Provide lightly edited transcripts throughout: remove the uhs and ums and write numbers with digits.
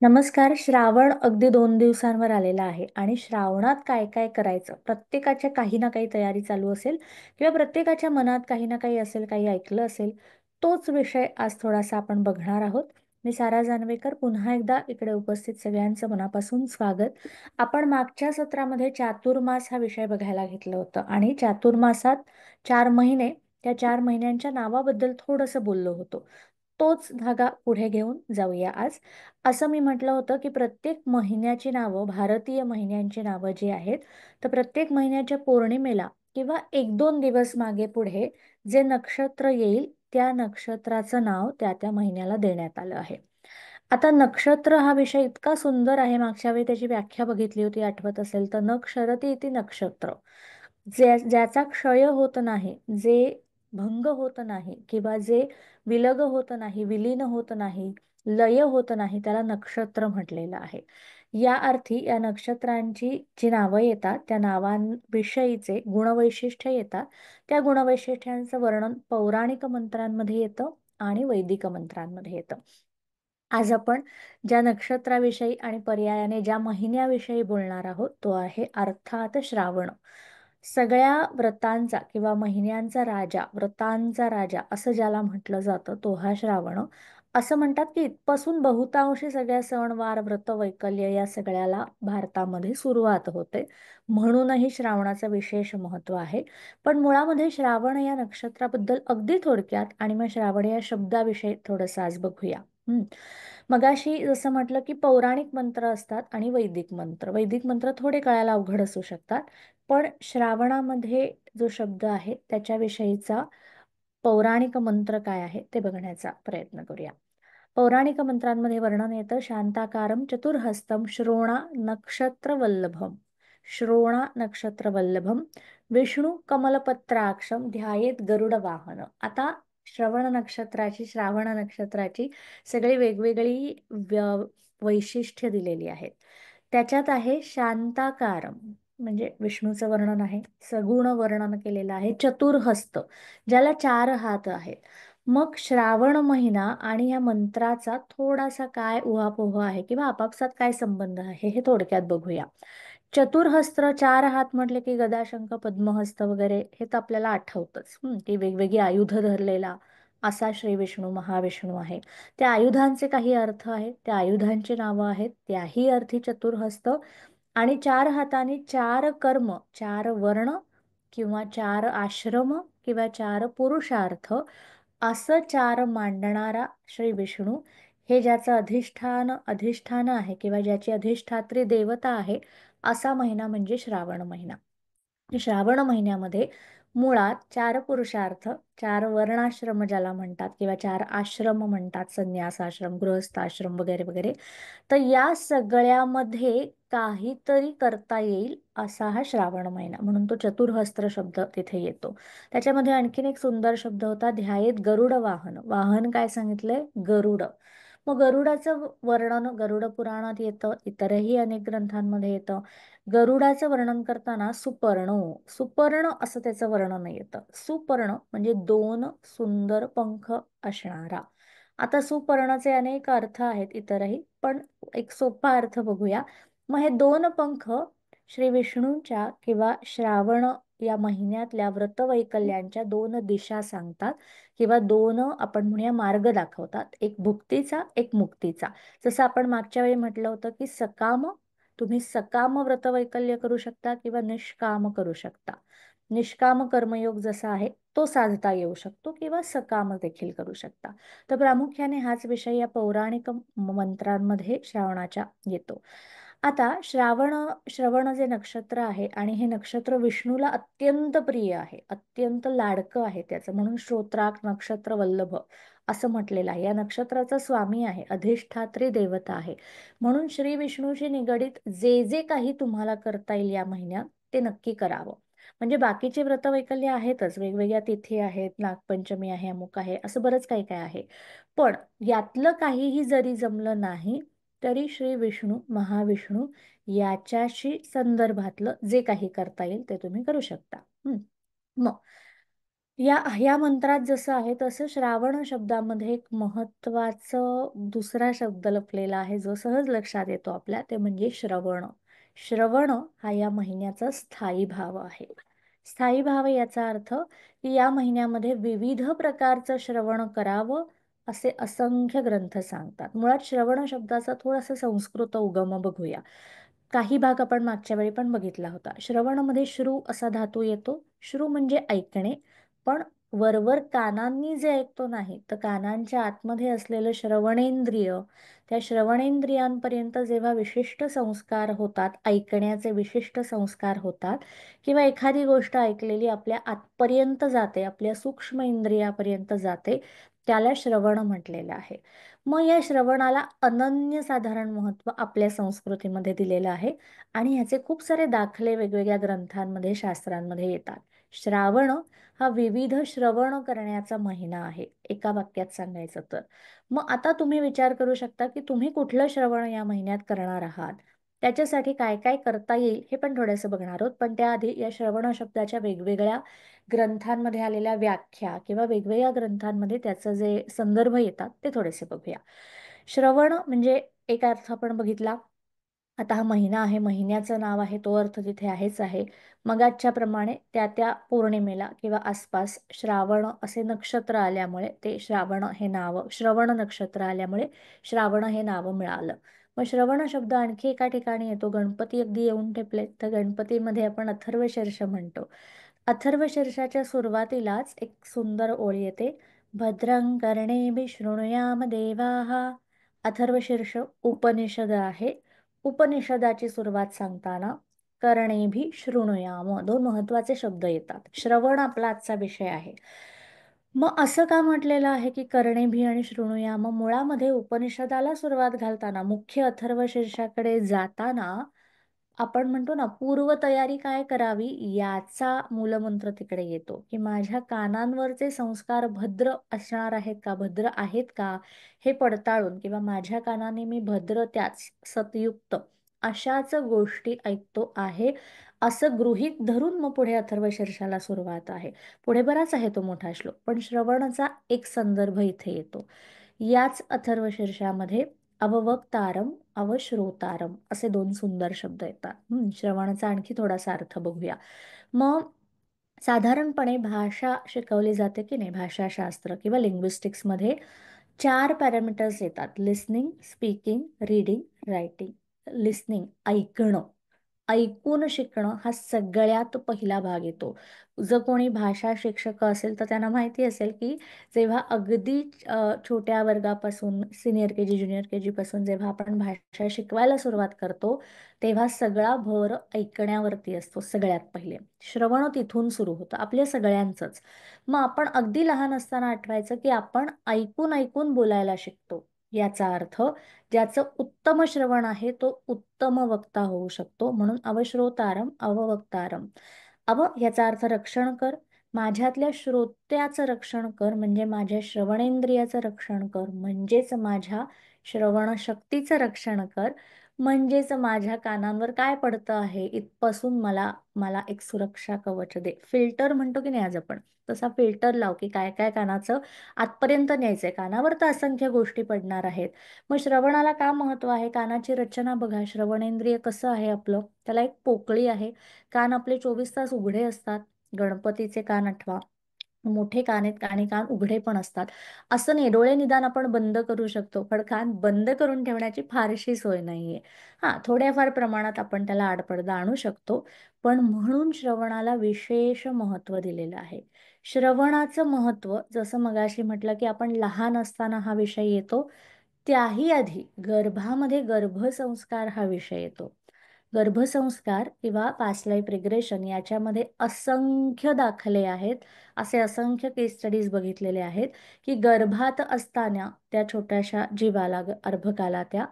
नमस्कार. श्रावण अगदी 2 दिवसांवर आलेला आहे आणि श्रावणात काय काय करायचं प्रत्येकाच्या काही ना काही तयारी चालू असेल किंवा प्रत्येकाच्या मनात काही ना काही असेल, काही ऐकलं असेल. तोच विषय आज थोडासा आपण बघणार आहोत. मी सारा जानवेकर पुन्हा एकदा इकडे उपस्थित सगळ्यांचं मनापासून स्वागत. आपण मागच्या सत्रामध्ये चातुर्मास हा विषय बघायला घेतलं होतं आणि चातुर्मासात 4 महिने, त्या 4 महिन्यांच्या नावाबद्दल थोडंसं बोललो होतो. तोच धागा पुढे घेऊन जाऊया आज. असं मी म्हटलं होतं की प्रत्येक महिन्याची नावं, भारतीय महिन्यांची नावं जी आहेत, तर प्रत्येक महिन्याच्या पौर्णिमेला किंवा 1-2 दिवस मागे पुढे जे नक्षत्र येईल त्या नक्षत्राचं नाव त्या त्या महिन्याला देण्यात आलं आहे. आता नक्षत्र हा विषय इतका सुंदर आहे, मागच्या वेळी त्याची व्याख्या बघितली होती, आठवत असेल तर. नक्षरती इति नक्षत्र, ज्याचा क्षय होत नाही, जे भंग होत नाही किंवा जे विलग होत नाही, विलीन होत नाही, लय होत नाही, त्याला नक्षत्र म्हटलेलं आहे. या अर्थी या नक्षत्रांची जी नावं येतात त्या नावांविषयीचे गुणवैशिष्ट्य येतात. त्या गुणवैशिष्ट्यांचं वर्णन पौराणिक मंत्रांमध्ये येतं आणि वैदिक मंत्रांमध्ये येतं. आज आपण ज्या नक्षत्राविषयी आणि पर्यायाने ज्या महिन्याविषयी बोलणार आहोत तो आहे अर्थात श्रावण. सगळ्या व्रतांचा किंवा महिन्यांचा राजा, व्रतांचा राजा असं ज्याला म्हटलं जातं तो हा श्रावण. असं म्हणतात की इथपासून बहुतांशी सगळ्या सणवार, व्रत, वैकल्य या सगळ्याला भारतामध्ये सुरुवात होते. म्हणूनही श्रावणाचं विशेष महत्त्व आहे. पण मुळामध्ये श्रावण या नक्षत्राबद्दल अगदी थोडक्यात आणि मग श्रावण या शब्दाविषयी थोडंसं आज बघूया. मगाशी जसं म्हटलं की पौराणिक मंत्र असतात आणि वैदिक मंत्र. वैदिक मंत्र थोडे कळायला अवघड असू शकतात, पण श्रावणामध्ये जो शब्द आहे त्याच्याविषयीचा पौराणिक मंत्र काय आहे ते बघण्याचा प्रयत्न करूया. पौराणिक मंत्रांमध्ये वर्णन येतं शांताकारं चतुर्हस्तं श्रोणा नक्षत्रवल्लभम. श्रोणा नक्षत्रवल्लभम विष्णू कमलपत्राक्षम ध्यायेत गरुड वाहन. आता श्रावण नक्षत्राची सगळी वेगवेगळी वैशिष्ट्य दिलेली आहेत. त्याच्यात आहे शांताकारम, म्हणजे विष्णूचं वर्णन आहे. सगुण वर्णन केलेलं आहे. चतुर्हस्त, ज्याला 4 हात आहेत. मग श्रावण महिना आणि या मंत्राचा थोडासा काय उहापोह आहे किंवा आपापसात काय संबंध आहे हे थोडक्यात बघूया. चतुर्हस्त्र, 4 हात म्हटले की गदा, शंख, पद्महस्त वगैरे हे तर आपल्याला आठवतच, की वेगवेगळी आयुध धरलेला असा श्री विष्णू महाविष्णू आहे. त्या आयुधांचे काही अर्थ आहेत, त्या आयुधांची नावं आहेत, त्याही अर्थी चतुर्हस्त. आणि 4 हातांनी 4 कर्म, 4 वर्ण किंवा 4 आश्रम किंवा 4 पुरुषार्थ असं 4 मांडणारा श्री विष्णू, हे ज्याचं अधिष्ठान आहे किंवा ज्याची अधिष्ठात्री देवता आहे, असा महिना म्हणजे श्रावण महिना. श्रावण महिन्यामध्ये मुळात 4 पुरुषार्थ, 4 वर्णाश्रम ज्याला म्हणतात किंवा 4 आश्रम म्हणतात, संन्यासाश्रम, गृहस्थाश्रम वगैरे वगैरे. तर या सगळ्यामध्ये काहीतरी करता येईल असा हा श्रावण महिना, म्हणून तो चतुर्हस्त्र शब्द तिथे येतो. त्याच्यामध्ये आणखीन एक सुंदर शब्द होता ध्यायेत गरुड वाहन. वाहन काय सांगितलंय? गरुड. मग गरुडाचं वर्णन गरुड पुराणात येतं, इतरही अनेक ग्रंथांमध्ये येतं. गरुडाचं वर्णन करताना सुपर्ण, सुपर्ण असं त्याचं वर्णन येतं. सुपर्ण म्हणजे 2 सुंदर पंख असणारा. आता सुपर्णाचे अनेक अर्थ आहेत इतरही, पण एक सोपा अर्थ बघूया. मग हे 2 पंख श्री विष्णूंच्या किंवा श्रावण या महिन्यातल्या व्रतवैकल्यांच्या 2 दिशा सांगतात किंवा आपण म्हणूया मार्ग दाखवतात, एक भुक्तीचा, एक मुक्तीचा. जसं आपण मागच्या वेळी म्हटलं होतं की तुम्ही सकाम व्रतवैकल्य करू शकता किंवा निष्काम करू शकता. निष्काम कर्मयोग जसा आहे तो साधता येऊ शकतो किंवा सकाम देखील करू शकता. तर प्रामुख्याने हाच विषय या पौराणिक मंत्रांमध्ये श्रावणाच्या येतो. आता श्रवण जे नक्षत्र आहे आणि हे नक्षत्र विष्णूला अत्यंत प्रिय आहे, अत्यंत लाडकं आहे त्याचं, म्हणून श्रोत्राक नक्षत्र वल्लभ असं म्हटलेलं आहे. या नक्षत्राचा स्वामी आहे, अधिष्ठात्री देवता आहे. म्हणून श्री विष्णूशी निगडित जे जे काही तुम्हाला करता येईल या महिन्यात ते नक्की करावं. म्हणजे बाकीचे व्रतवैकल्य आहेतच, वेगवेगळ्या तिथी आहेत, नागपंचमी आहे, अमुक आहे, असं बरंच काही काय आहे. पण यातलं काहीही जरी जमलं नाही तरी श्री विष्णू महाविष्णू याच्याशी संदर्भातलं जे काही करता येईल ते तुम्ही करू शकता. मग या मंत्रात जसं आहे तसं श्रावण शब्दामध्ये एक महत्वाचं दुसरा शब्द लपलेला आहे जो सहज लक्षात येतो आपल्या, ते म्हणजे श्रवण. श्रवण हा या महिन्याचा स्थायी भाव आहे. स्थायी भाव याचा अर्थ की या महिन्यामध्ये विविध प्रकारचं श्रवण करावं असे असंख्य ग्रंथ सांगतात. मुळात श्रवण शब्दाचा थोडासा संस्कृत उगम बघूया. काही भाग आपण मागच्या वेळी पण बघितला होता. श्रवणमध्ये श्रु असा धातू येतो. श्रु म्हणजे ऐकणे, पण वरवर कानांनी जे ऐकतो नाही, तर कानांच्या आतमध्ये असलेलं श्रवणेंद्रिय, त्या श्रवणेंद्रियांपर्यंत जेव्हा विशिष्ट संस्कार होतात, ऐकण्याचे विशिष्ट संस्कार होतात, किंवा एखादी गोष्ट ऐकलेली आपल्या आतपर्यंत जाते, आपल्या सूक्ष्म इंद्रियापर्यंत जाते, त्याला श्रवण म्हटलेलं आहे. मग या श्रवणाला अनन्यसाधारण महत्त्व आपल्या संस्कृतीमध्ये दिलेलं आहे आणि ह्याचे खूप सारे दाखले वेगवेगळ्या ग्रंथांमध्ये, शास्त्रांमध्ये येतात. श्रावण हा विविध श्रवण करण्याचा महिना आहे, एका वाक्यात सांगायचं तर. मग आता तुम्ही विचार करू शकता की तुम्ही कुठलं श्रवण या महिन्यात करणार आहात. त्याच्यासाठी काय काय करता येईल हे पण थोडंसं बघणार आहोत. पण त्याआधी या श्रवण शब्दाच्या वेगवेगळ्या ग्रंथांमध्ये आलेल्या व्याख्या किंवा वेगवेगळ्या ग्रंथांमध्ये त्याचं जे संदर्भ येतात ते थोडेसे बघूया. श्रवण म्हणजे एक अर्थ आपण बघितला. आता हा महिना आहे, महिन्याचं नाव आहे, तो अर्थ तिथे आहेच आहे. मगाच्या प्रमाणे त्या त्या पौर्णिमेला किंवा आसपास श्रावण असे नक्षत्र आल्यामुळे ते श्रावण हे नाव, श्रवण नक्षत्र आल्यामुळे श्रावण हे नाव मिळालं. मग श्रवण शब्द आणखी एका ठिकाणी येतो. गणपती अगदी येऊन ठेपले तर गणपतीमध्ये आपण अथर्वशीर्ष म्हणतो. अथर्वशीर्षाच्या सुरुवातीलाच एक सुंदर ओळ येते. भद्रं कर्णेभिः शृणुयाम देवाः. अथर्वशीर्ष उपनिषद आहे. उपनिषदाची सुरुवात सांगताना कर्णेभिः शृणुयाम दोन महत्वाचे शब्द येतात. श्रवण आपला आजचा विषय आहे. मग असं का म्हटलेलं आहे की कर्णेभिः आणि शृणुयाम? मुळामध्ये उपनिषदाला सुरुवात घालताना, मुख्य अथर्वशीर्षाकडे जाताना आपण म्हणतो ना, पूर्वतयारी काय करावी याचा मूलमंत्र तिकडे येतो, की माझ्या कानांवरचे संस्कार भद्र असणार आहेत का, भद्र आहेत का, हे पडताळून, किंवा माझ्या कानाने मी भद्र त्याच सतयुक्त अशाच गोष्टी ऐकतो आहे असं गृहीत धरून मग पुढे अथर्वशीर्षाला सुरुवात आहे. पुढे बराच आहे तो मोठा श्लोक, पण श्रवणाचा एक संदर्भ इथे येतो. याच अथर्वशीर्षामध्ये अववक्तारम, अवश्रोतारम असे दोन सुंदर शब्द येतात. श्रवणाचा आणखी थोडासा अर्थ बघूया. मग साधारणपणे भाषा शिकवली जाते की नाही, भाषाशास्त्र किंवा लिंग्विस्टिक्समध्ये 4 पॅरामीटर्स येतात. Listening, speaking, reading, writing. Listening ऐकणं, ऐकून शिकणं हा सगळ्यात पहिला भाग येतो. जर कोणी भाषा शिक्षक असेल तर त्यांना माहिती असेल की जेव्हा अगदी छोट्या वर्गापासून सिनियर के जी, ज्युनियर के जी पासून जेव्हा आपण भाषा शिकवायला सुरुवात करतो, तेव्हा सगळा भर ऐकण्यावरती असतो. सगळ्यात पहिले श्रवण तिथून सुरू होतं आपल्या सगळ्यांचंच. मग आपण अगदी लहान असताना आठवायचं की आपण ऐकून ऐकून बोलायला शिकतो. याचा अर्थ ज्याचं उत्तम श्रवण आहे तो उत्तम वक्ता होऊ शकतो. म्हणून अवश्रोतारम, अववक्तारम. अव याचा अर्थ रक्षण कर, माझ्यातल्या श्रोत्याचं रक्षण कर, म्हणजे माझ्या श्रवणेंद्रियाचं रक्षण कर, म्हणजेच माझ्या श्रवण शक्तीचं रक्षण कर, म्हणजेच माझ्या कानांवर काय पडतं आहे इथपासून मला मला एक सुरक्षा कवच दे. फिल्टर म्हणतो की नाही आज आपण, तसा फिल्टर लाव की काय काय कानाचं आतपर्यंत न्यायचंय. कानावर तर असंख्य गोष्टी पडणार आहेत. मग श्रवणाला का महत्व आहे? कानाची रचना बघा. श्रवणेंद्रिय कसं आहे आपलं, त्याला एक पोकळी आहे. कान आपले 24 तास उघडे असतात. गणपतीचे कान आठवा, मोठे कान आहेत आणि कान उघडे पण असतात. असं नाही डोळे निदान आपण बंद करू शकतो, पण कान बंद करून ठेवण्याची फारशी सोय नाहीये. हा, थोड्याफार प्रमाणात आपण त्याला आडपडदा आणू शकतो, पण म्हणून श्रवणाला विशेष महत्त्व दिलेलं आहे. श्रवणाचं महत्त्व जसं मगाशी म्हटलं की आपण लहान असताना हा विषय येतो, त्याही आधी गर्भामध्ये गर्भसंस्कार हा विषय येतो. गर्भसंस्कार किंवा पास्ट लाईफ रिग्रेशन याच्यामध्ये असंख्य दाखले आहेत. असे असंख्य केस स्टडीज बघितलेले आहेत की गर्भात असताना त्या छोट्याशा जीवाला, अर्भकाला, त्या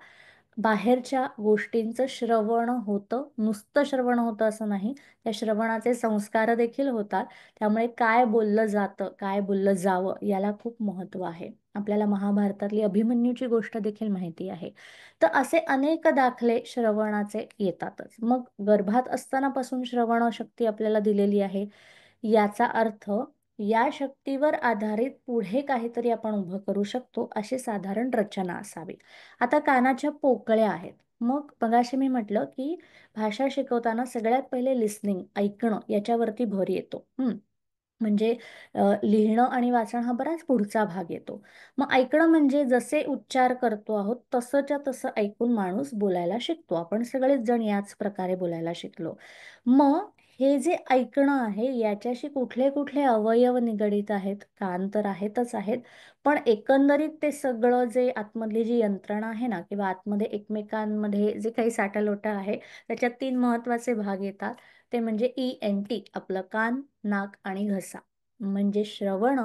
बाहेरच्या गोष्टींचं श्रवण होतं. नुसतं श्रवण होतं असं नाही, त्या श्रवणाचे संस्कार देखील होतात. त्यामुळे काय बोललं जातं, काय बोललं जावं याला खूप महत्त्व आहे. आपल्याला महाभारतातली अभिमन्यूची गोष्ट देखील माहिती आहे. तर असे अनेक दाखले श्रवणाचे येतातच. मग गर्भात असतानापासून श्रवण शक्ती आपल्याला दिलेली आहे. याचा अर्थ या शक्तीवर आधारित पुढे काहीतरी आपण उभं करू शकतो अशी साधारण रचना असावी. आता कानाच्या पोकळ्या आहेत. मग मगाशी मी म्हटलं की भाषा शिकवताना सगळ्यात पहिले लिस्निंग, ऐकणं याच्यावरती भर येतो. म्हणजे लिहिणं आणि वाचन हा बराच पुढचा भाग येतो. मग ऐकणं म्हणजे जसे उच्चार करतो आहोत तसंच्या तसं ऐकून माणूस बोलायला शिकतो. आपण सगळेच जण याच प्रकारे बोलायला शिकलो. मग हे जे ऐकणं आहे याच्याशी कुठले कुठले अवयव निगडीत आहेत? कान तर आहेतच आहेत, पण एकंदरीत ते सगळं जे आतमधली जी यंत्रणा आहे ना किंवा आतमध्ये एकमेकांमध्ये जे काही साठालोटा आहे त्याच्यात 3 महत्त्वाचे भाग येतात. ते म्हणजे ENT आपलं कान, नाक आणि घसा. म्हणजे श्रवण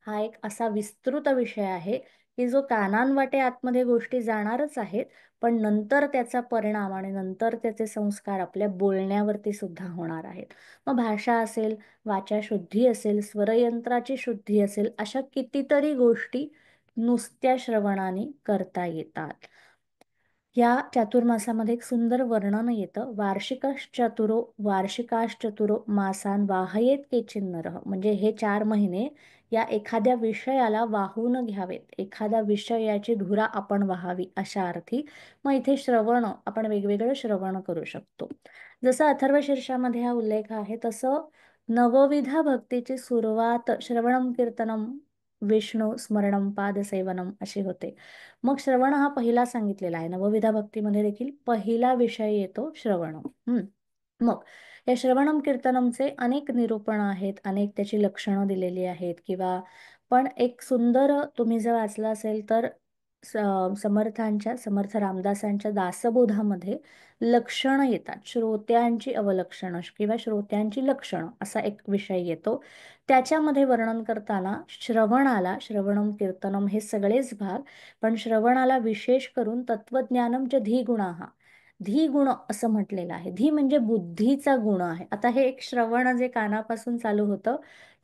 हा एक असा विस्तृत विषय आहे की जो कानांवाटे आतमध्ये गोष्टी जाणारच आहेत, पण नंतर त्याचा परिणाम आणि नंतर त्याचे संस्कार आपल्या बोलण्यावरती सुद्धा होणार आहेत. मग भाषा असेल, वाचा शुद्धी असेल, स्वरयंत्राची शुद्धी असेल, अशा कितीतरी गोष्टी नुसत्या श्रवणाने करता येतात. या चातुर्मासामध्ये एक सुंदर वर्णन येतं. वार्षिकाश्चतुरो मासान वाहयेत केचिन नरः. म्हणजे हे 4 महिने या एखाद्या विषयाला वाहून घ्यावेत, एखाद्या विषयाची धुरा आपण व्हावी अशा अर्थी. मग इथे श्रवण आपण वेगवेगळं श्रवण करू शकतो. जसं अथर्वशीर्षामध्ये हा उल्लेख आहे तसं नवविधा भक्तीची सुरुवात श्रवणम कीर्तनम विष्णू स्मरणम पादसेवनम अशी होते. मग श्रवण हा पहिला सांगितलेला आहे. नवविधा भक्तीमध्ये देखील पहिला विषय येतो श्रवण. मग या श्रवणम कीर्तनमचे अनेक निरूपण आहेत, अनेक त्याची लक्षणं दिलेली आहेत किंवा पण एक सुंदर तुम्ही जर वाचलं असेल तर समर्थ रामदासांच्या दासबोधामध्ये लक्षणं येतात. श्रोत्यांची अवलक्षणं किंवा श्रोत्यांची लक्षणं असा एक विषय येतो. त्याच्यामध्ये वर्णन करताना श्रवणम कीर्तनम हे सगळेच भाग, पण श्रवणाला विशेष करून तत्वज्ञानम च धी गुणाः, धी गुण असं म्हटलेलं आहे. धी म्हणजे बुद्धीचा गुण आहे. आता हे एक श्रवण जे कानापासून चालू होतं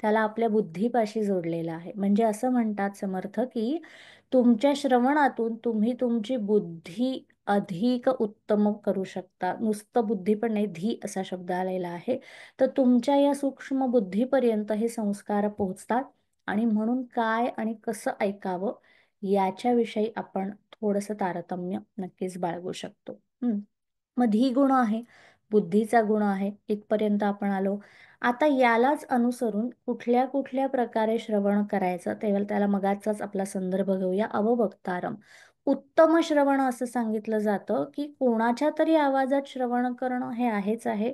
त्याला आपल्या बुद्धीपाशी जोडलेलं आहे. म्हणजे असं म्हणतात समर्थ की तुमच्या श्रवणातून तुम्ही तुमची बुद्धी अधिक उत्तम करू शकता. नुसतं बुद्धी पण नाही, धी असा शब्द आलेला आहे. तर तुमच्या या सूक्ष्म बुद्धीपर्यंत हे संस्कार पोहोचतात आणि म्हणून काय आणि कसं ऐकावं याच्याविषयी आपण थोडंसं तारतम्य नक्कीच बाळगू शकतो. मग धी गुण आहे, बुद्धीचा गुण आहे, इथपर्यंत आपण आलो. आता यालाच अनुसरून कुठल्या कुठल्या प्रकारे श्रवण करायचं तेव्हा त्याला मगाचाच आपला संदर्भ घेऊया. अववक्तारम, उत्तम श्रवण असं सांगितलं जातं की कोणाच्या तरी आवाजात श्रवण करणं हे आहेच आहे,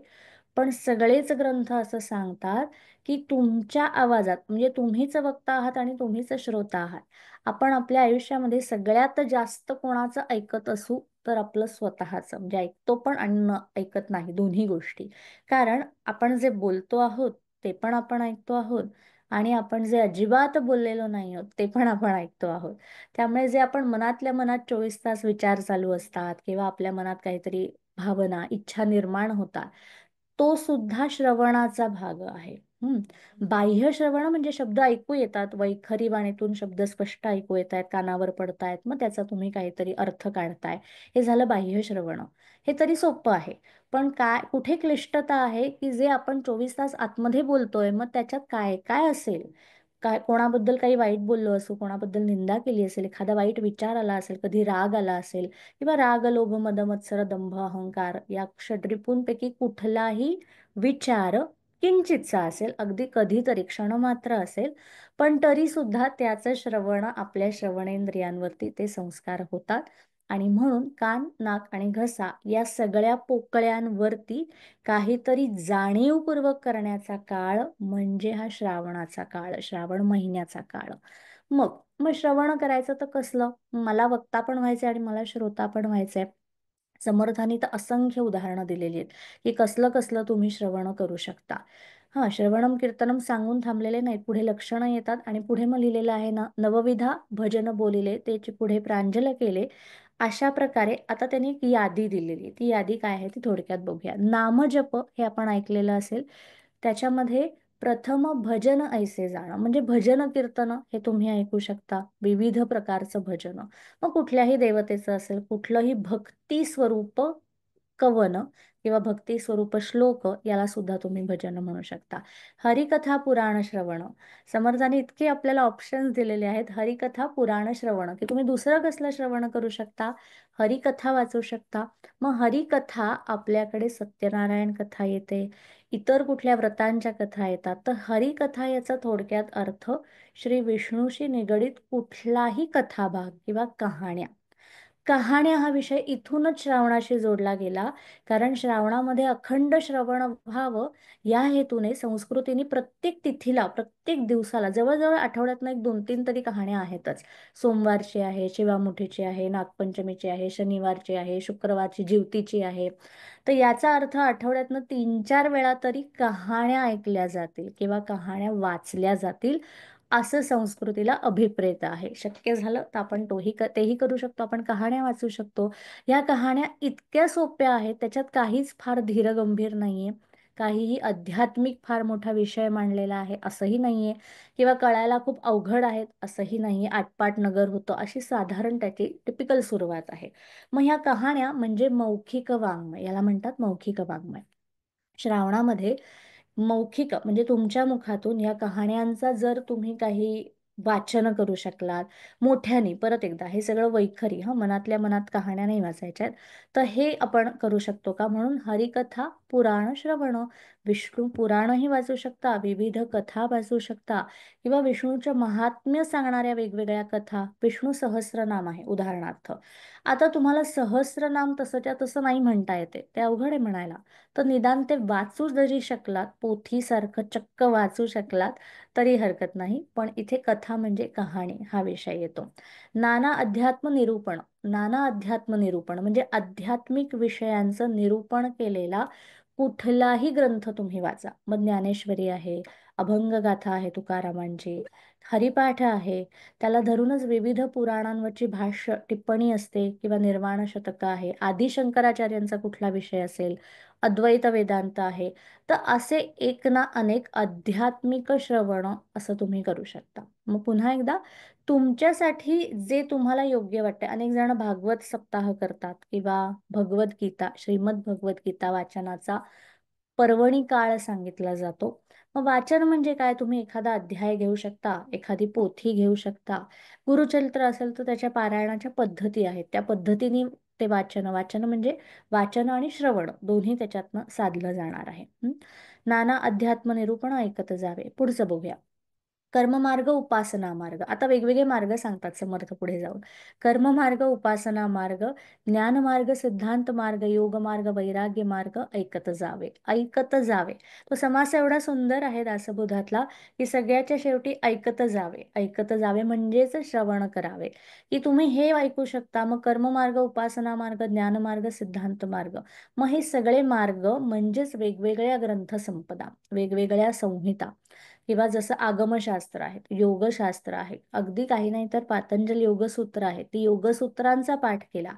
पण सगळेच ग्रंथ असं सांगतात की तुमच्या आवाजात म्हणजे तुम्हीच वक्ता आहात आणि तुम्हीच श्रोता आहात. आपण आपल्या आयुष्यामध्ये सगळ्यात जास्त कोणाचं ऐकत असू तर आपलं स्वतःचं, म्हणजे ऐकतो पण आणि न ऐकत नाही दोन्ही गोष्टी. कारण आपण जे बोलतो आहोत ते पण आपण ऐकतो आहोत आणि आपण जे अजिबात बोललेलो नाही आहोत ते पण आपण ऐकतो आहोत. त्यामुळे जे आपण मनातल्या मनात 24 तास विचार चालू असतात किंवा आपल्या मनात काहीतरी भावना, इच्छा निर्माण होतात, तो सुद्धा श्रवणाचा भाग आहे. बाह्य श्रवण म्हणजे शब्द ऐकू येतात, वैखरी वाणीतून शब्द स्पष्ट ऐकू येत आहेत, कानावर पडतायत, मग त्याचा तुम्ही काहीतरी अर्थ काढताय, हे झालं बाह्य श्रवण. हे तरी सोपं आहे. पण काय कुठे क्लिष्टता आहे की जे आपण 24 तास आतमध्ये बोलतोय मग त्याच्यात काय काय असेल, काय कोणाबद्दल काही वाईट बोललो असू, कोणाबद्दल निंदा केली असेल, एखादा वाईट विचार आला असेल, कधी राग आला असेल किंवा राग, लोभ, मद, मत्सर, दंभ, अहंकार या षड्रिपूंपैकी कुठलाही विचार किंचितचा असेल, अगदी कधीतरी क्षणमात्र असेल, पण तरी सुद्धा त्याचं श्रवण आपल्या श्रवणेंद्रियांवरती ते संस्कार होतात. आणि म्हणून कान, नाक आणि घसा या सगळ्या पोकळ्यांवरती काहीतरी जाणीवपूर्वक करण्याचा काळ म्हणजे हा श्रावणाचा काळ, श्रावण महिन्याचा काळ. मग मग श्रवण करायचं तर कसलं? मला वक्ता पण व्हायचंय आणि मला श्रोता पण व्हायचंय. समर्थांनी तर असंख्य उदाहरणं दिलेली आहेत की कसलं कसलं तुम्ही श्रवण करू शकता. श्रवणम कीर्तनम सांगून थांबलेले नाहीत, पुढे लक्षणं येतात आणि पुढे मग लिहिलेलं आहे ना, नवविधा भजन बोलिले त्याचे पुढे प्रांजल केले. अशा प्रकारे आता त्यांनी एक यादी दिलेली, ती यादी काय आहे ती थोडक्यात बघूया. नामजप हे आपण ऐकलेलं असेल. त्याच्यामध्ये प्रथम भजन ऐसे जाणं, म्हणजे भजन कीर्तन हे तुम्ही ऐकू शकता, विविध प्रकारचं भजन. मग कुठल्याही देवतेचं असेल, कुठलंही भक्ती स्वरूप कवन किंवा भक्ती स्वरूप श्लोक याला सुद्धा तुम्ही भजन म्हणू शकता. हरिकथा पुराण श्रवण, समर्थांनी इतके आपल्याला ऑप्शन्स दिलेले आहेत. हरिकथा पुराण श्रवण की तुम्ही दुसरं कसलं श्रवण करू शकता, हरिकथा वाचू शकता. मग हरिकथा आपल्याकडे सत्यनारायण कथा येते, इतर कुठल्या व्रतांच्या कथा येतात. तर हरिकथा याचा थोडक्यात अर्थ श्री विष्णूशी निगडीत कुठलाही कथाभाग किंवा कहाण्या. कहाण्या हा विषय इथूनच श्रावणाशी जोडला गेला, कारण श्रावणामध्ये अखंड श्रवण व्हावं या हेतूने संस्कृतीने प्रत्येक तिथीला, प्रत्येक दिवसाला जवळजवळ आठवड्यातनं एक 2-3 तरी कहाण्या आहेतच. सोमवारची आहे, शिवामुठीची आहे, नागपंचमीची आहे, शनिवारची आहे, शुक्रवारची जिवतीची आहे. तर याचा अर्थ आठवड्यातनं 3-4 वेळा तरी कहाण्या ऐकल्या जातील किंवा कहाण्या वाचल्या जातील, असं संस्कृतीला अभिप्रेत आहे. शक्य झालं तर आपण तेही करू शकतो. आपण कहाण्या वाचू शकतो. या कहाण्या इतक्या सोप्या आहेत, त्याच्यात काहीच फार धीरगंभीर नाहीये, काहीही आध्यात्मिक फार मोठा विषय मांडलेला आहे असंही नाहीये, किंवा कळायला खूप अवघड आहेत असंही नाहीये. आटपाट नगर होतं अशी साधारण त्याची टिपिकल सुरुवात आहे. मग ह्या कहाण्या म्हणजे मौखिक वाङ्मय, याला म्हणतात मौखिक वाङ्मय. श्रावणामध्ये मौखिक म्हणजे तुमच्या मुखातून या कहाण्यांचा जर तुम्ही काही वाचन करू शकलात मोठ्याने, परत एकदा हे सगळं वैखरी, मनातल्या मनात कहाण्या नाही वाचायच्यात, तर हे आपण करू शकतो का, म्हणून हरिकथा पुराण श्रवण, विष्णू पुराणही वाचू शकता, विविध कथा वाचू शकता, किंवा विष्णूचं महात्म्य सांगणाऱ्या वेगवेगळ्या कथा. विष्णू सहस्रनाम आहे उदाहरणार्थ, आता तुम्हाला सहस्रनाम तसंच्या तसं नाही म्हणता येते, ते अवघड आहे म्हणायला, तर निदान ते वाचू जरी शकलात, पोथीसारखं चक्क वाचू शकलात तरी हरकत नाही. पण इथे कथा म्हणजे कहाणी हा विषय येतो. नाना अध्यात्म निरूपण, नाना अध्यात्म निरूपण म्हणजे आध्यात्मिक विषयांचं निरूपण केलेला कुठलाही ग्रंथ तुम्ही वाचा. मग ज्ञानेश्वरी आहे, अभंगगाथा आहे तुकारामांची, हरिपाठ आहे, त्याला धरूनच विविध पुराणांवरची भाष्य टिप्पणी असते, किंवा निर्वाण शतक आहे, आदि शंकराचार्यांचा कुठला विषय असेल, अद्वैत वेदांत आहे, तर असे एक ना अनेक आध्यात्मिक श्रवण असं तुम्ही करू शकता. मग पुन्हा एकदा तुमच्यासाठी जे तुम्हाला योग्य वाटते, अनेक जण भागवत सप्ताह करतात किंवा भगवद्गीता, श्रीमद भगवद्गीता वाचनाचा पर्वणी काळ सांगितला जातो. मग वाचन म्हणजे काय, तुम्ही एखादा अध्याय घेऊ शकता, एखादी पोथी घेऊ शकता. गुरुचरित्र असेल तर त्याच्या पारायणाच्या पद्धती आहेत, त्या पद्धतीने ते वाचन, वाचन म्हणजे वाचन आणि श्रवण दोन्ही त्याच्यातनं साधलं जाणार आहे. नाना अध्यात्म निरूपण ऐकत जावे. पुढचं बघूया. कर्ममार्ग, उपासना मार्ग. आता वेगवेगळे मार्ग सांगतात समर्थ पुढे जाऊन. कर्ममार्ग, उपासना मार्ग, ज्ञानमार्ग, सिद्धांत मार्ग, योग मार्ग, वैराग्य मार्ग ऐकत जावे. ऐकत जावे, तो समास एवढा सुंदर आहे दासबोधातला, की सगळ्याच्या शेवटी ऐकत जावे. ऐकत जावे म्हणजेच श्रवण करावे, की तुम्ही हे ऐकू शकता. मग कर्ममार्ग, उपासना मार्ग, ज्ञानमार्ग, सिद्धांत मार्ग, मग हे सगळे मार्ग म्हणजेच वेगवेगळ्या ग्रंथसंपदा, वेगवेगळ्या संहिता, किंवा जसं आगमशास्त्र आहेत, योगशास्त्र आहे, अगदी काही नाही तर पातंजल योगसूत्र आहे, ती योगसूत्रांचा पाठ केला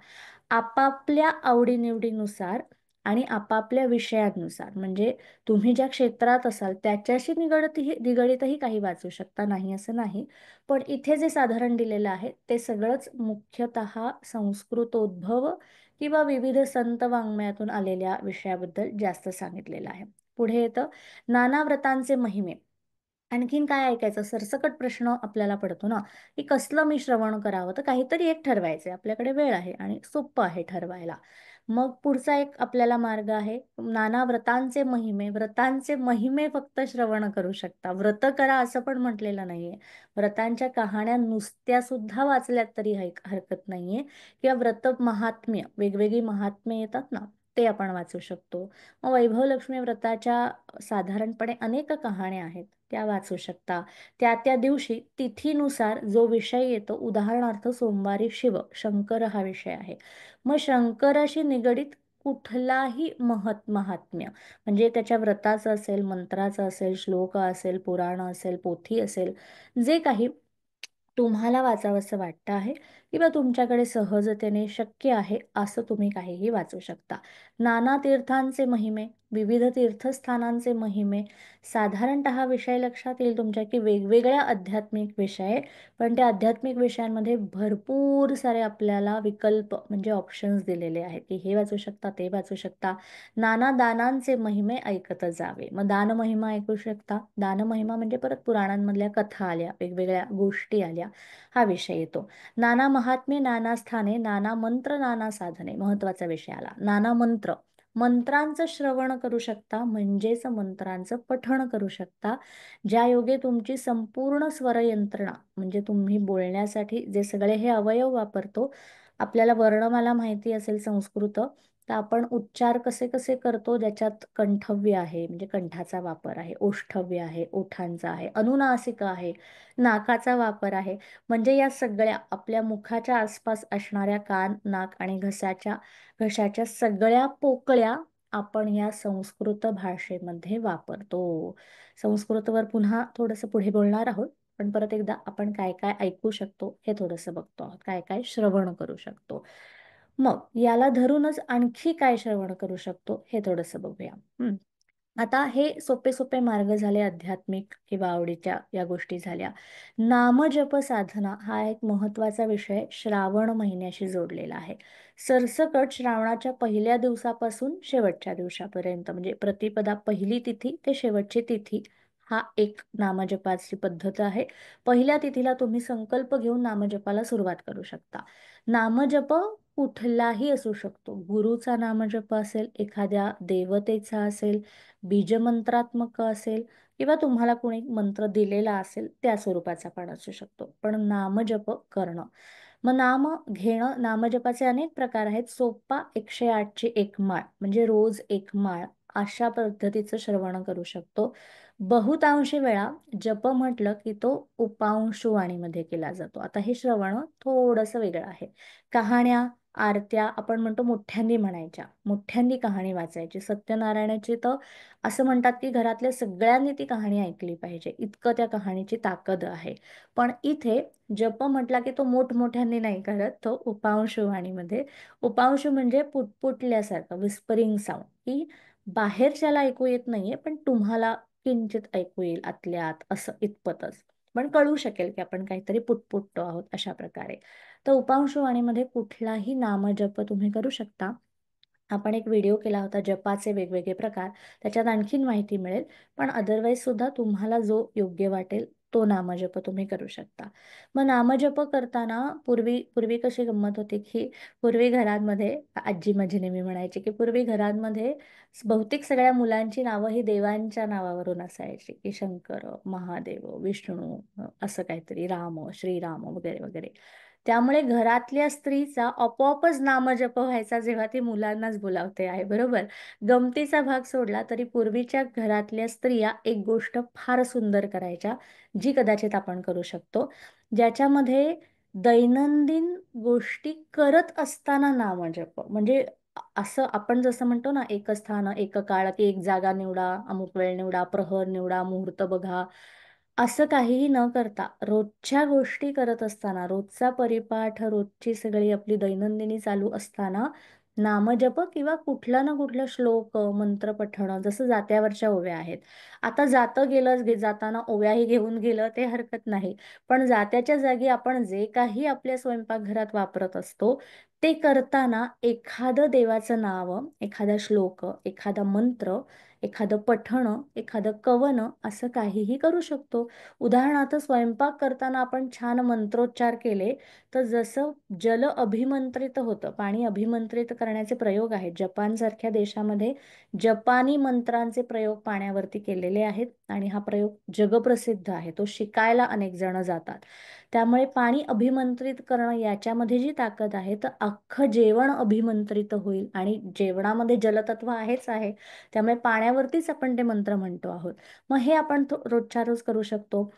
आपापल्या आवडीनिवडीनुसार आणि आपापल्या विषयानुसार, म्हणजे तुम्ही ज्या क्षेत्रात असाल त्याच्याशी निगडीतही काही वाचू शकता, नाही असं नाही. पण इथे जे साधारण दिलेलं आहे ते सगळंच मुख्यतः संस्कृतोद्भव किंवा विविध संत वाङ्मयातून आलेल्या विषयाबद्दल जास्त सांगितलेलं आहे. पुढे येतं नाना व्रतांचे महिमे. आणखीन काय ऐकायचं, सरसकट प्रश्न आपल्याला पडतो ना, की कसलं मी श्रवण करावं, तर काहीतरी एक ठरवायचं आहे, आपल्याकडे वेळ आहे आणि सोपं आहे ठरवायला. मग पुढचा एक आपल्याला मार्ग आहे नाना व्रतांचे महिमे. व्रतांचे महिमे फक्त श्रवण करू शकता, व्रत करा असं पण म्हटलेलं नाहीये. व्रतांच्या कहाण्या नुसत्या सुद्धा वाचल्यात तरी हरकत नाहीये, किंवा व्रत महात्म्य, वेगवेगळी महात्म्य येतात ना, ते आपण वाचू शकतो. मग वैभवलक्ष्मी व्रताच्या साधारणपणे अनेक कहाण्या आहेत, त्या वाचू शकता. त्या त्या दिवशी तिथीनुसार जो विषय येतो, उदाहरणार्थ सोमवारी शिव शंकर हा विषय आहे, मग शंकराशी निगडीत कुठलाही महात्म्य म्हणजे त्याच्या व्रताचं असेल, मंत्राचं असेल, श्लोक असेल, पुराण असेल, पोथी असेल, जे काही तुम्हाला वाचावंसं वाटतं आहे किंवा तुमच्याकडे सहजतेने शक्य आहे असं तुम्ही काहीही वाचू शकता. नाना तीर्थांचे महिमे, विविध तीर्थस्थानांचे महिमे, साधारणतः हा विषय लक्षात येईल तुमच्या की वेगवेगळ्या आध्यात्मिक विषय, पण त्या आध्यात्मिक विषयांमध्ये भरपूर सारे आपल्याला विकल्प म्हणजे ऑप्शन्स दिलेले आहेत की हे वाचू शकता, ते वाचू शकता. नाना दानांचे महिमे ऐकत जावे. मग दानमहिमा ऐकू शकता. दानमहिमा म्हणजे परत पुराणांमधल्या कथा आल्या, वेगवेगळ्या गोष्टी आल्या, हा विषय येतो. नाना महात्मे, नाना स्थाने, नाना मंत्र, नाना साधने, महत्वाचा विषय आला. नाना मंत्र, मंत्रांचं श्रवण करू शकता म्हणजेच मंत्रांचं पठण करू शकता, ज्या योगे तुमची संपूर्ण स्वर यंत्रणा म्हणजे तुम्ही बोलण्यासाठी जे सगळे हे अवयव वापरतो, आपल्याला वर्णमाला माहिती असेल संस्कृत, तर आपण उच्चार कसे कसे करतो, ज्याच्यात कंठव्य आहे म्हणजे कंठाचा वापर आहे, ओष्ठव्य आहे ओठांचा आहे, अनुनासिका आहे नाकाचा वापर आहे, म्हणजे या सगळ्या आपल्या मुखाच्या आसपास असणाऱ्या कान, नाक आणि घशाच्या सगळ्या पोकळ्या आपण या संस्कृत भाषेमध्ये वापरतो. संस्कृतवर पुन्हा थोडंसं पुढे बोलणार आहोत, पण परत एकदा आपण काय काय ऐकू शकतो हे थोडंसं बघतो आहोत, काय काय श्रवण करू शकतो. मग याला धरूनच आणखी काय श्रवण करू शकतो हे थोडंसं बघूया. आता हे सोपे सोपे मार्ग झाले आध्यात्मिक किंवा आवडीच्या या गोष्टी झाल्या. नामजप साधना हा एक महत्वाचा विषय श्रावण महिन्याशी जोडलेला आहे. सरसकट श्रावणाच्या पहिल्या दिवसापासून शेवटच्या दिवसापर्यंत म्हणजे प्रतिपदा पहिली तिथी ते शेवटची तिथी हा एक नामजपाची पद्धत आहे. पहिल्या तिथीला तुम्ही संकल्प घेऊन नामजपाला सुरुवात करू शकता. नामजप कुठलाही असू शकतो. गुरुचा नामजप असेल, एखाद्या देवतेचा असेल, बीजमंत्रात्मक असेल किंवा तुम्हाला कोणी मंत्र दिलेला असेल त्या स्वरूपाचा पण असू शकतो. पण नामजप करणं, मग नाम घेणं, नामजपाचे अनेक प्रकार आहेत. सोपा 108 ची एक माळ म्हणजे रोज एक माळ अशा पद्धतीचं श्रवण करू शकतो. बहुतांशी वेळा जप म्हटलं की तो उपांशुवाणीमध्ये केला जातो. आता हे श्रवण थोडंसं वेगळं आहे. कहाण्या, आरत्या आपण म्हणतो मोठ्यांदी म्हणायच्या, मोठ्यांदी कहाणी वाचायची. सत्यनारायणाची तर असं म्हणतात की घरातल्या सगळ्यांनी ती कहाणी ऐकली पाहिजे, इतकं त्या कहाणीची ताकद आहे. पण इथे जप म्हटला की तो मोठमोठ्यांनी नाही करत, तो उपांशुवाणीमध्ये. उपांशु म्हणजे पुटपुटल्यासारखं विस्परिंग साऊंड, की बाहेरच्याला ऐकू येत नाहीये पण तुम्हाला किंचित ऐकू येईल आतल्या आत असं इतपतच, पण कळू शकेल की आपण काहीतरी पुटपुटतो आहोत अशा प्रकारे. तर उपांशुवाणीमध्ये कुठलाही नामजप तुम्ही करू शकता. आपण एक व्हिडिओ केला होता जपाचे वेगवेगळे प्रकार, त्याच्यात आणखीन माहिती मिळेल. पण अदरवाईज सुद्धा तुम्हाला जो योग्य वाटेल तो नामजप तुम्ही करू शकता. मग नामजप करताना पूर्वी पूर्वी कशी गंमत होती की पूर्वी घरांमध्ये आजी माझी नेहमी म्हणायची की पूर्वी घरांमध्ये बहुतेक सगळ्या मुलांची नावं ही देवांच्या नावावरून असायची, की शंकर, महादेव, विष्णू, असं काहीतरी, राम, श्रीराम वगैरे वगैरे. त्यामुळे घरातल्या स्त्रीचा आपोआपच नामजप व्हायचा जेव्हा ती मुलांनाच बोलावते आहे, बरोबर. गमतीचा भाग सोडला तरी पूर्वीच्या घरातल्या स्त्रिया एक गोष्ट फार सुंदर करायच्या, जी कदाचित आपण करू शकतो, ज्याच्यामध्ये दैनंदिन गोष्टी करत असताना नामजप म्हणजे असं आपण जसं म्हणतो ना, एक स्थान एक काळ, की एक जागा निवडा, अमुक वेळ निवडा, प्रहर निवडा, मुहूर्त बघा, असं काहीही न करता रोजच्या गोष्टी करत असताना, रोजचा परिपाठ, रोजची सगळी आपली दैनंदिनी चालू असताना नामजप किंवा कुठला ना कुठला श्लोक, मंत्र पठणं, जसं जात्यावरच्या ओव्या आहेत. आता जातं गेलं, जाताना ओव्याही घेऊन गेलं ते हरकत नाही, पण जात्याच्या जागी आपण जे काही आपल्या स्वयंपाकघरात वापरत असतो ते करताना एखादं देवाचं नाव, एखादा श्लोक, एखादा मंत्र, एखादं पठण, एखादं कवन असं काहीही करू शकतो. उदाहरणार्थ स्वयंपाक करताना आपण छान मंत्रोच्चार केले तर जसं जल अभिमंत्रित होतं, पाणी अभिमंत्रित करण्याचे प्रयोग आहेत. जपानसारख्या देशामध्ये जपानी मंत्रांचे प्रयोग पाण्यावरती केलेले आहेत आणि हा प्रयोग जगप्रसिद्ध आहे. तो शिकायला अनेक जण जातात. त्यामुळे पाणी अभिमंत्रित करणं याच्यामध्ये जी ताकद आहे तर अख्खं जेवण अभिमंत्रित होईल आणि जेवणामध्ये जलतत्व आहेच आहे, त्यामुळे पाण्यावरतीच आपण ते मंत्र म्हणतो आहोत. मग हे आपण रोजच्या रोज करू शकतो.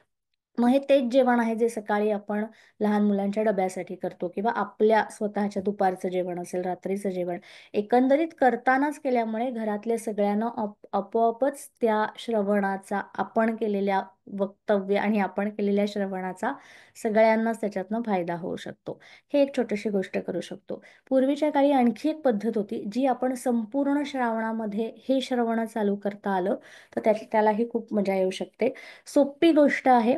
मग हे तेच जेवण आहे जे सकाळी आपण लहान मुलांच्या डब्यासाठी करतो किंवा आपल्या स्वतःच्या दुपारचं जेवण असेल, रात्रीचं जेवण, एकंदरीत करतानाच केल्यामुळे घरातल्या सगळ्यांना आपोआपच त्या श्रवणाचा, आपण केलेल्या वक्तव्य आणि आपण केलेल्या श्रवणाचा सगळ्यांनाच त्याच्यातनं फायदा होऊ शकतो. हे एक छोटीशी गोष्ट करू शकतो. पूर्वीच्या काळी आणखी एक पद्धत होती जी आपण संपूर्ण श्रावणामध्ये हे श्रवण चालू करता आलं तर त्यालाही खूप मजा येऊ शकते. सोपी गोष्ट आहे.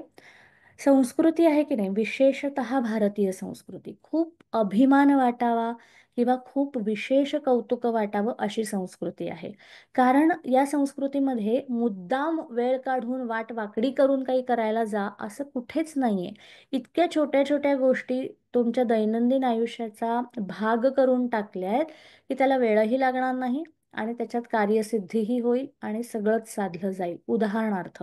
संस्कृती आहे की नाही, विशेषतः भारतीय संस्कृती खूप अभिमान वाटावा किंवा खूप विशेष कौतुक वाटावं अशी संस्कृती आहे. कारण या संस्कृतीमध्ये मुद्दाम वेळ काढून वाट वाकडी करून काही करायला जा असं कुठेच नाहीये. इतक्या छोट्या छोट्या गोष्टी तुमच्या दैनंदिन आयुष्याचा भाग करून टाकल्या आहेत की त्याला वेळही लागणार नाही आणि त्याच्यात कार्यसिद्धीही होईल आणि सगळंच साधलं जाईल. उदाहरणार्थ,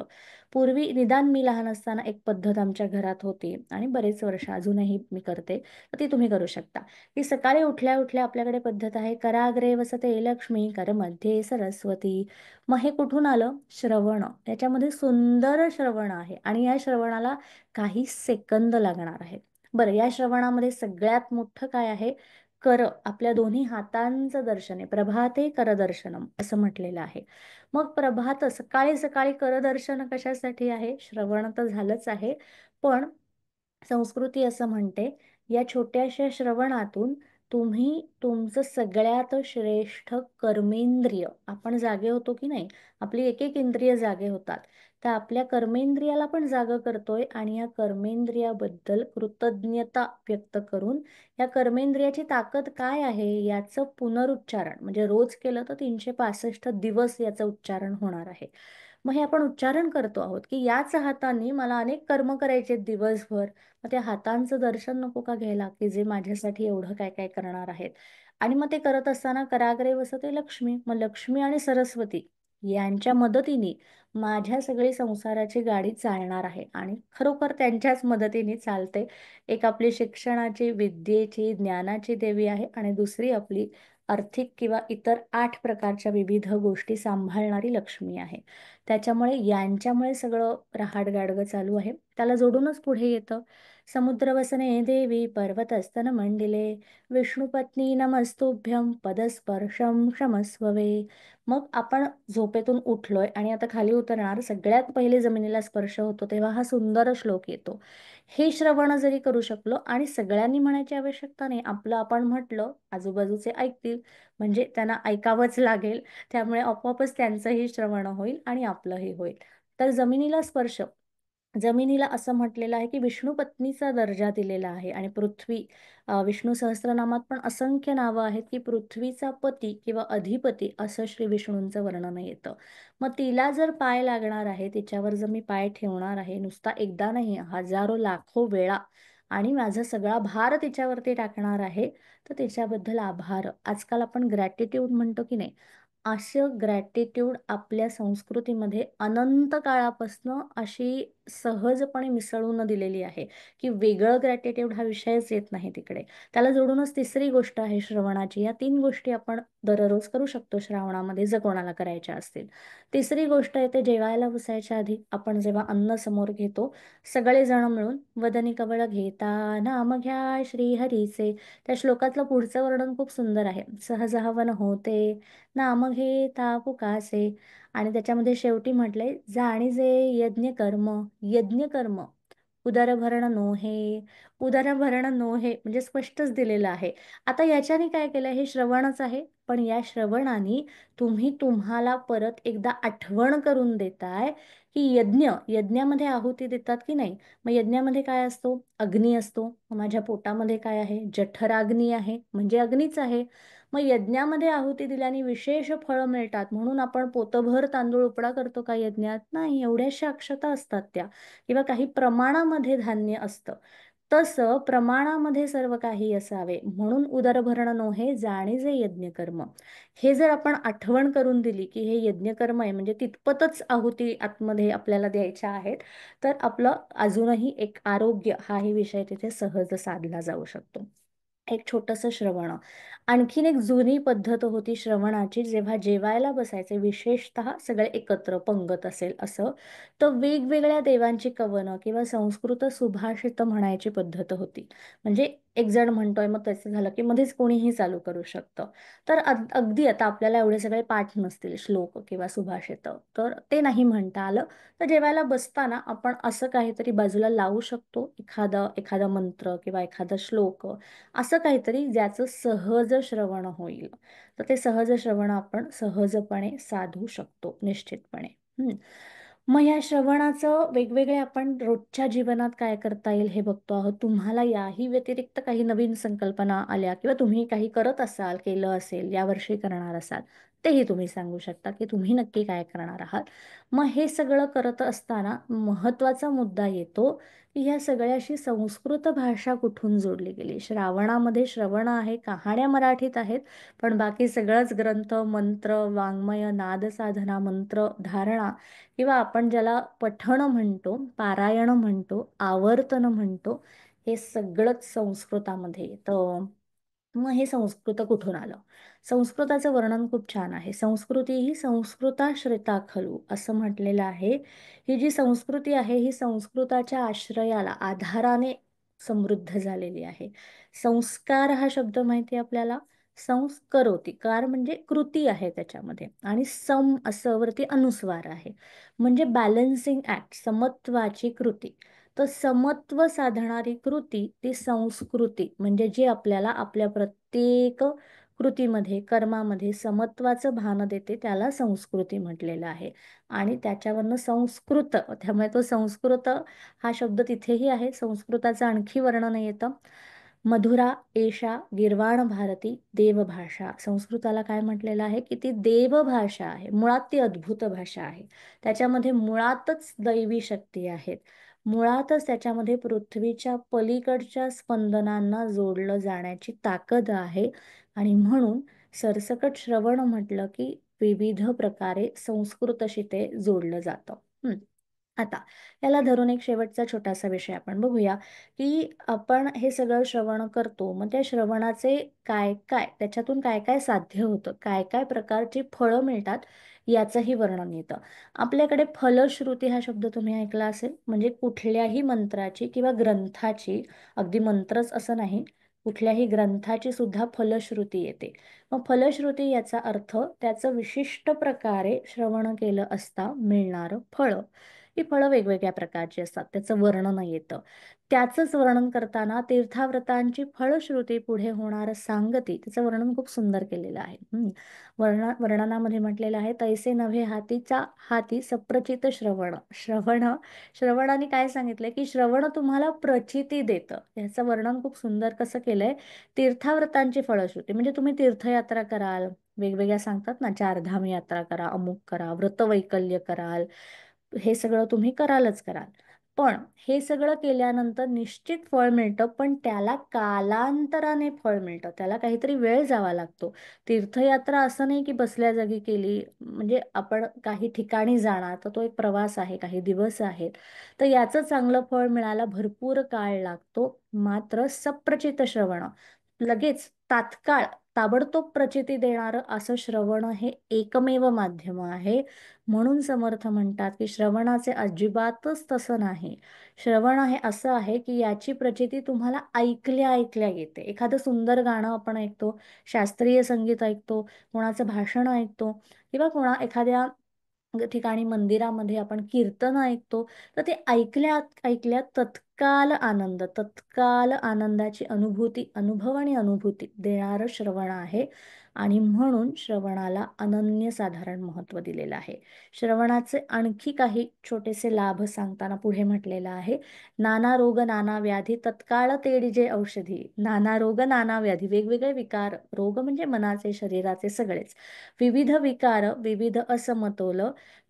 पूर्वी निदान मी लहान असताना एक पद्धत आमच्या घरात होती आणि बरेच वर्ष अजूनही मी करते, तर ती तुम्ही करू शकता. की सकाळी उठल्या उठल्या आपल्याकडे पद्धत आहे, कराग्रे वसते लक्ष्मी कर मध्ये सरस्वती. मग हे कुठून आलं? श्रवण. याच्यामध्ये सुंदर श्रवण आहे आणि या श्रवणाला काही सेकंद लागणार आहेत. बरं, या श्रवणामध्ये सगळ्यात मोठं काय आहे? कर, आपल्या दोन्ही हातांचं दर्शन आहे. प्रभाते करदर्शनम असं म्हटलेलं आहे. मग प्रभात सकाळी सकाळी करदर्शन कशासाठी आहे? श्रवण तर झालंच आहे, पण संस्कृती असं म्हणते, या छोट्याशा श्रवणातून तुम्ही तुमचं सगळ्यात श्रेष्ठ कर्मेंद्रिय, आपण जागे होतो की नाही, आपली एक एक इंद्रिय जागे होतात, तर आपल्या कर्मेंद्रियाला पण जागं करतोय आणि या कर्मेंद्रियाबद्दल कृतज्ञता व्यक्त करून या कर्मेंद्रियाची ताकद काय आहे याचं पुनरुच्चारण, म्हणजे रोज केलं तर 365 दिवस याचं उच्चारण होणार आहे. मग हे आपण उच्चारण करतो आहोत की याच हाताने मला अनेक कर्म करायचे दिवसभर. मग त्या हातांचं दर्शन नको का घ्यायला की जे माझ्यासाठी एवढं काय काय करणार आहेत. आणि मग ते करत असताना कराग्रे वसते लक्ष्मी, मग लक्ष्मी आणि सरस्वती यांच्या मदतीने माझ्या सगळी संसाराची गाडी चालणार आहे आणि खरोखर त्यांच्याच मदतीने चालते. एक आपली शिक्षणाची, विद्येची, ज्ञानाची देवी आहे आणि दुसरी आपली आर्थिक किंवा इतर 8 प्रकारच्या विविध गोष्टी सांभाळणारी लक्ष्मी आहे. त्याच्यामुळे यांच्यामुळे सगळं रहाडगाडगं चालू आहे. त्याला जोडूनच पुढे येतं, समुद्रवसने देवी पर्वतस्तन मंडिले विष्णुपत्नी नमस्तुभ्यं पदस्पर्शम क्षमस्ववे. मग आपण झोपेतून उठलोय आणि आता खाली उतरणार, सगळ्यात पहिले जमिनीला स्पर्श होतो तेव्हा हा सुंदर श्लोक येतो. हे श्रवण जरी करू शकलो आणि सगळ्यांनी म्हणायची आवश्यकता नाही, आपलं आपण म्हटलं आजूबाजूचे ऐकतील, म्हणजे त्यांना ऐकावंच लागेल, त्यामुळे आपोआपच त्यांचंही श्रवण होईल आणि आपलंही होईल. तर जमिनीला स्पर्श, जमिनीला असं म्हटलेलं आहे की विष्णू पत्नीचा दर्जा दिलेला आहे आणि पृथ्वी, विष्णू सहस्त्रनामात पण असंख्य नावं आहेत की पृथ्वीचा पती किंवा अधिपती असं श्री विष्णूंचं वर्णन येतं. मग तिला जर पाय लागणार आहे, तिच्यावर जर मी पाय ठेवणार आहे, नुसता एकदा नाही, हजारो लाखो वेळा, आणि माझा सगळा भार तिच्यावरती टाकणार आहे, तर तिच्याबद्दल आभार. आजकाल आपण ग्रॅटिट्यूड म्हणतो की नाही, असं ग्रॅटिट्यूड आपल्या संस्कृतीमध्ये अनंत काळापासनं अशी सहजपणे मिसळून दिलेली आहे की वेगळं ग्रॅटिट्यूड हा विषयच येत नाही तिकडे. त्याला जोडूनच तिसरी गोष्ट आहे श्रवणाची. या 3 गोष्टी आपण दररोज करू शकतो श्रावणामध्ये जर कोणाला करायच्या असतील. तिसरी गोष्ट येते जेवायला बसायच्या आधी आपण जेव्हा अन्न समोर घेतो, सगळेजण मिळून वदनी कवळ घेता नाम घ्या श्रीहरीचे. त्या श्लोकातलं पुढचं वर्णन खूप सुंदर आहे. सहज हवन होते नाम घेता पुकासे. आणि त्याच्यामध्ये शेवटी म्हटलंय, जाणीजे यज्ञ कर्म, यज्ञ कर्म उदरभरण नोहे. उदरभरण नोहे म्हणजे स्पष्टच दिलेलं आहे. आता याच्याने काय केलं, हे श्रवणच आहे, पण या श्रवणाने तुम्ही तुम्हाला परत एकदा आठवण करून देताय की यज्ञ, यज्ञामध्ये आहुती देतात की नाही, मग यज्ञामध्ये काय असतो? अग्नी असतो. मग माझ्या पोटामध्ये काय आहे? जठराग्नी आहे, म्हणजे अग्नीच आहे. मग यज्ञामध्ये आहुती दिल्याने विशेष फळं मिळतात, म्हणून आपण पोतभर तांदूळ उपडा करतो का यज्ञात? नाही, एवढ्याशा अक्षता असतात त्या, किंवा काही प्रमाणामध्ये धान्य असतं. तसं प्रमाणामध्ये सर्व काही असावे म्हणून उदरभरण नोहे जाणीजे यज्ञकर्म. हे जर आपण आठवण करून दिली की हे यज्ञकर्म आहे, म्हणजे तितपतच आहुती आतमध्ये आपल्याला द्यायच्या आहेत, तर आपलं अजूनही एक आरोग्य हाही विषय तिथे सहज साधला जाऊ शकतो. एक छोटंसं श्रवण. आणखीन एक जुनी पद्धत होती श्रवणाची, जेव्हा जेवायला बसायचे, विशेषतः सगळे एकत्र पंगत असेल असं, तर वेगवेगळ्या देवांची कवनं किंवा संस्कृत सुभाषित म्हणायची पद्धत होती. म्हणजे एक जण म्हणतोय मग त्याचं झालं की मध्येच कोणीही चालू करू शकतं. तर अगदी आता आपल्याला एवढे सगळे पाठ नसतील श्लोक किंवा सुभाषित, तर ते नाही म्हणता आलं तर जेवायला बसताना आपण असं काहीतरी बाजूला लावू शकतो, एखादा एखादा मंत्र किंवा एखादा श्लोक, असं काहीतरी ज्याचं सहज श्रवण होईल. तर ते सहज श्रवण आपण सहजपणे साधू शकतो निश्चितपणे. हम्म. मग या श्रवणाचं वेगवेगळे आपण रोजच्या जीवनात काय करता येईल हे बघतो आहोत. तुम्हाला याही व्यतिरिक्त काही नवीन संकल्पना आल्या किंवा तुम्ही काही करत असाल, केलं असेल, यावर्षी करणार असाल, तेही तुम्ही सांगू शकता की तुम्ही नक्की काय करणार आहात. मग हे सगळं करत असताना महत्त्वाचा मुद्दा येतो की ह्या सगळ्याशी संस्कृत भाषा कुठून जोडली गेली. श्रावणामध्ये श्रवण आहे, कहाण्या मराठीत आहेत, पण बाकी सगळंच ग्रंथ, मंत्र, वाङ्मय, नादसाधना, मंत्र, धारणा किंवा आपण ज्याला पठण म्हणतो, पारायण म्हणतो, आवर्तन म्हणतो, हे सगळंच संस्कृतामध्ये येतं. मग हे संस्कृत कुठून आलं? संस्कृताचं वर्णन खूप छान आहे. संस्कृती ही संस्कृताश्रिता खलु असं म्हटलेलं आहे. ही जी संस्कृती आहे ही संस्कृताच्या आश्रयाला, आधाराने समृद्ध झालेली आहे. संस्कार हा शब्द माहिती आहे आपल्याला? संस्करोती, कार म्हणजे कृती आहे त्याच्यामध्ये, आणि सम असं वरती अनुस्वार आहे, म्हणजे बॅलन्सिंग ऍक्ट, समत्वाची कृती. तर समत्व साधणारी कृती ती संस्कृती, म्हणजे जी आपल्याला आपल्या प्रत्येक कृतीमध्ये, कर्मामध्ये समत्वाचं भान देते, त्याला संस्कृती म्हटलेलं आहे. आणि त्याच्यावरनं संस्कृत, त्यामुळे तो संस्कृत हा शब्द तिथेही आहे. संस्कृताचं आणखी वर्णन येतं, मधुरा एषा गीर्वाण भारती देवभाषा. संस्कृताला काय म्हटलेलं आहे की ती देवभाषा आहे, मुळात ती अद्भुत भाषा आहे. त्याच्यामध्ये मुळातच दैवी शक्ती आहेत, मुळातच त्याच्यामध्ये पृथ्वीच्या पलीकडच्या स्पंदनांना जोडलं जाण्याची ताकद आहे. आणि म्हणून सरसकट श्रवण म्हटलं की विविध प्रकारे संस्कृतशी ते जोडलं जातं. आता याला धरून एक शेवटचा छोटासा विषय आपण बघूया की आपण हे सगळं श्रवण करतो, मग त्या श्रवणाचे काय काय, त्याच्यातून काय काय साध्य होतं, काय काय प्रकारची फळं मिळतात, याचंही वर्णन येतं. आपल्याकडे फलश्रुती हा शब्द तुम्ही ऐकला असेल, म्हणजे कुठल्याही मंत्राची किंवा ग्रंथाची, अगदी मंत्रच असं नाही, कुठल्याही ग्रंथाची सुद्धा फलश्रुती येते. मग फलश्रुती याचा अर्थ त्याचं विशिष्ट प्रकारे श्रवण केलं असता मिळणारं फळ. ही फळं वेगवेगळ्या प्रकारची असतात, त्याचं वर्णन येतं. त्याचंच वर्णन करताना तीर्थाव्रतांची फळश्रुती पुढे होणारं सांगती, त्याचं वर्णन खूप सुंदर केलेलं आहे. वर्णनामध्ये म्हटलेलं आहे, तैसे नव्हे हातीचा हाती सप्रचित श्रवण. श्रवणाने काय सांगितलंय की श्रवण तुम्हाला प्रचिती देतं. ह्याचं वर्णन खूप सुंदर कसं केलंय, तीर्थाव्रतांची फळश्रुती म्हणजे तुम्ही तीर्थयात्रा कराल, वेगवेगळ्या सांगतात ना, चारधाम यात्रा करा, अमुक करा, व्रतवैकल्य कराल, हे सगळं तुम्ही करालच कराल. पण हे सगळं केल्यानंतर निश्चित फळ मिळतं, पण त्याला कालांतराने फळ मिळतं, त्याला काहीतरी वेळ जावा लागतो. तीर्थयात्रा असं नाही की बसल्या जागी केली, म्हणजे आपण काही ठिकाणी जाणार तर तो एक प्रवास आहे, काही दिवस आहेत, तर याचं चांगलं फळ मिळायला भरपूर काळ लागतो. मात्र सप्रचित श्रवण, लगेच तात्काळ ताबडतोब प्रचिती देणारं असं श्रवण हे एकमेव माध्यम आहे. म्हणून समर्थ म्हणतात की श्रवणाचे अजिबातच तसं नाही. श्रवण हे असं आहे की याची प्रचिती तुम्हाला ऐकल्या ऐकल्या येते. एखादं सुंदर गाणं आपण ऐकतो, शास्त्रीय संगीत ऐकतो, कोणाचं भाषण ऐकतो, किंवा एखाद्या ठिकाणी मंदिरामध्ये आपण कीर्तन ऐकतो, तर ते ऐकल्या ऐकल्या तत्काल आनंद, तत्काल आनंदाची अनुभूती, अनुभव आणि अनुभूती देणारं श्रवण आहे. आणि म्हणून श्रवणाला अनन्यसाधारण महत्त्व दिलेलं आहे. श्रवणाचे आणखी काही छोटेसे लाभ सांगताना पुढे म्हटलेलं आहे, नाना रोग नाना व्याधी तत्काळ तेडिजे औषधी. नाना रोग नाना व्याधी, वेगवेगळे विकार, रोग म्हणजे मनाचे, शरीराचे सगळेच, विविध विकार, विविध असमतोल,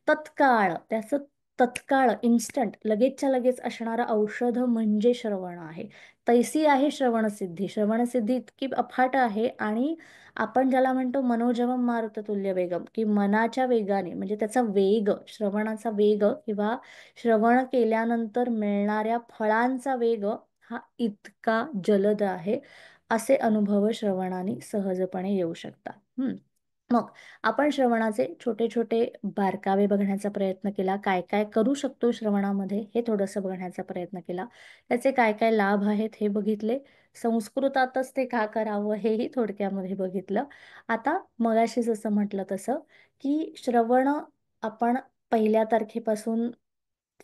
तत्काळ, त्याचं तत्काळ इन्स्टंट लगेचच्या लगेच असणारं औषध म्हणजे श्रवण आहे. तैसी आहे श्रवणसिद्धी. श्रवणसिद्धी इतकी अफाट आहे, आणि आपण ज्याला म्हणतो मनोजवम मारुततुल्य वेगम, की मनाच्या वेगाने, म्हणजे त्याचा वेग, श्रवणाचा वेग किंवा श्रवण केल्यानंतर मिळणाऱ्या फळांचा वेग हा इतका जलद आहे. असे अनुभव श्रवणाने सहजपणे येऊ शकतात. मग आपण श्रवणाचे छोटे छोटे बारकावे बघण्याचा प्रयत्न केला, काय काय करू शकतो श्रवणामध्ये हे थोडंसं बघण्याचा प्रयत्न केला, त्याचे काय काय लाभ आहेत हे बघितले, संस्कृतातच ते का करावं हेही थोडक्यामध्ये बघितलं. आता मगाशी जसं म्हटलं तसं की श्रवण आपण 1 तारखेपासून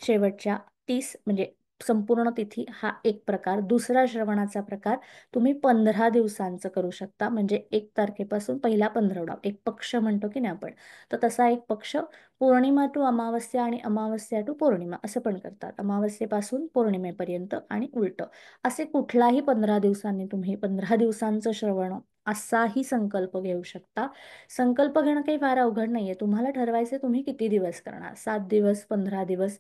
शेवटच्या 30 म्हणजे संपूर्ण तिथी हा एक प्रकार. दुसरा श्रवणाचा प्रकार तुम्ही 15 दिवसांचं करू शकता. म्हणजे 1 तारखेपासून पहिला पंधरवडा, एक पक्ष म्हणतो की नाही आपण, तर तसा एक पक्ष पौर्णिमा टू अमावस्या आणि अमावस्या टू पौर्णिमा असं पण करतात. अमावस्येपासून पौर्णिमेपर्यंत आणि उलट असे कुठलाही 15 दिवसांनी तुम्ही 15 दिवसांचं श्रवण असाही संकल्प घेऊ शकता. संकल्प घेणं काही फार अवघड नाहीये. तुम्हाला ठरवायचे तुम्ही किती दिवस करणार, 7 दिवस, 15 दिवस,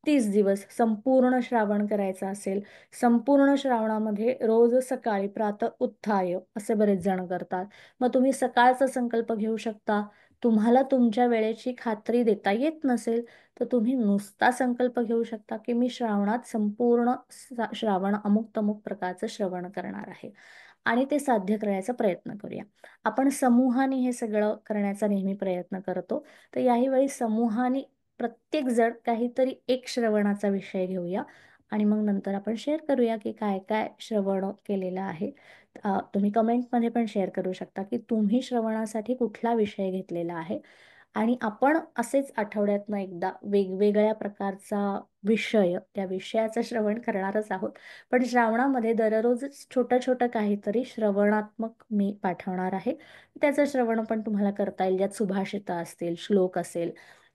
30 दिवस संपूर्ण श्रावण करायचा असेल. संपूर्ण श्रावणामध्ये रोज सकाळी प्रातः उत्थाय असे बरेच जण करतात. मग तुम्ही सकाळचा संकल्प घेऊ शकता. तुम्हाला तुमच्या वेळेची खात्री देता येत नसेल तर तुम्ही नुसता संकल्प घेऊ शकता की मी श्रावणात संपूर्ण श्रावण अमुक तमुक प्रकारचं श्रवण करणार आहे आणि ते साध्य करण्याचा प्रयत्न करूया. आपण समूहाने हे सगळं करण्याचा नेहमी प्रयत्न करतो, तर याही वेळी समूहाने प्रत्येक जण काहीतरी एक श्रवणाचा विषय घेऊया आणि मग नंतर आपण शेअर करूया की काय काय श्रवण केलेलं आहे. तुम्ही कमेंटमध्ये पण शेअर करू शकता की तुम्ही श्रवणासाठी कुठला विषय घेतलेला आहे आणि आपण असेच आठवड्यातनं एकदा वेगवेगळ्या प्रकारचा विषय त्या विषयाचं श्रवण करणारच आहोत. पण श्रावणामध्ये दररोज छोटं छोटं काहीतरी श्रवणात्मक मी पाठवणार आहे. त्याचं श्रवण पण तुम्हाला करता येईल, ज्यात सुभाषितं असतील, श्लोक असेल,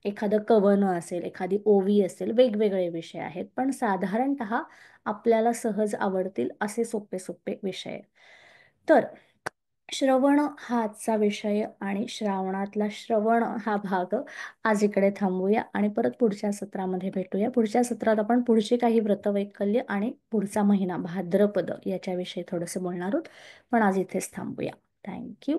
एखादं कवनं असेल, एखादी ओवी असेल, वेगवेगळे विषय आहेत. पण साधारणतः आपल्याला सहज आवडतील असे सोपे सोपे विषय. तर श्रवण हा आजचा विषय आणि श्रावणातला श्रवण हा भाग आज इकडे थांबूया आणि परत पुढच्या सत्रामध्ये भेटूया. पुढच्या सत्रात आपण पुढची काही व्रतवैकल्य आणि पुढचा महिना भाद्रपद याच्याविषयी थोडंसं बोलणार आहोत. पण आज इथेच थांबूया. थँक्यू.